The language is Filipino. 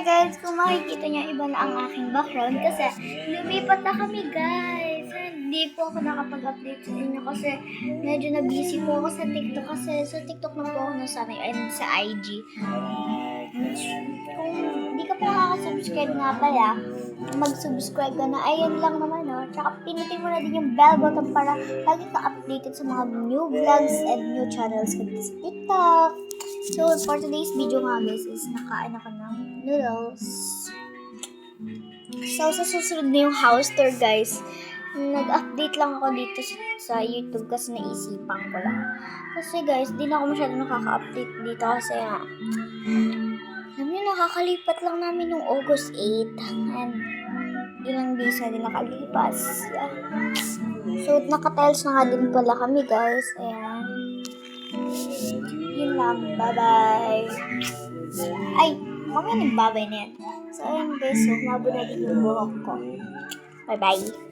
guys, kung makikita niyo, iba na ang aking background kasi lumipat na kami guys. Hindi po ako nakapag-update sa inyo kasi medyo na-busy po ako sa TikTok kasi sa TikTok na po ako nasanay and sa IG. Kung hindi ka pa nakaka-subscribe nga pala, mag-subscribe ka na. Ayun lang naman, no? Tsaka pinutin mo na din yung bell button para lagi ka updated sa mga new vlogs and new channels ko dito sa TikTok. So, for today's video nga guys is nakain ako ng noodles. So, sa susunod na yung house tour guys, nag-update lang ako dito sa YouTube kasi naisipan ko lang. Kasi guys, di na ako masyado nakaka-update dito kasi alam niyo, nakakalipat lang namin yung August 8 and ilang days na din nakalipas. Yeah. So, naka-tiles na nga din pala kami guys. Ayan. Yun lang. Bye-bye. Ay, mga nang bye-bye na yan. So, ayun guys. So, mabo na din yung buhok ko. Bye-bye.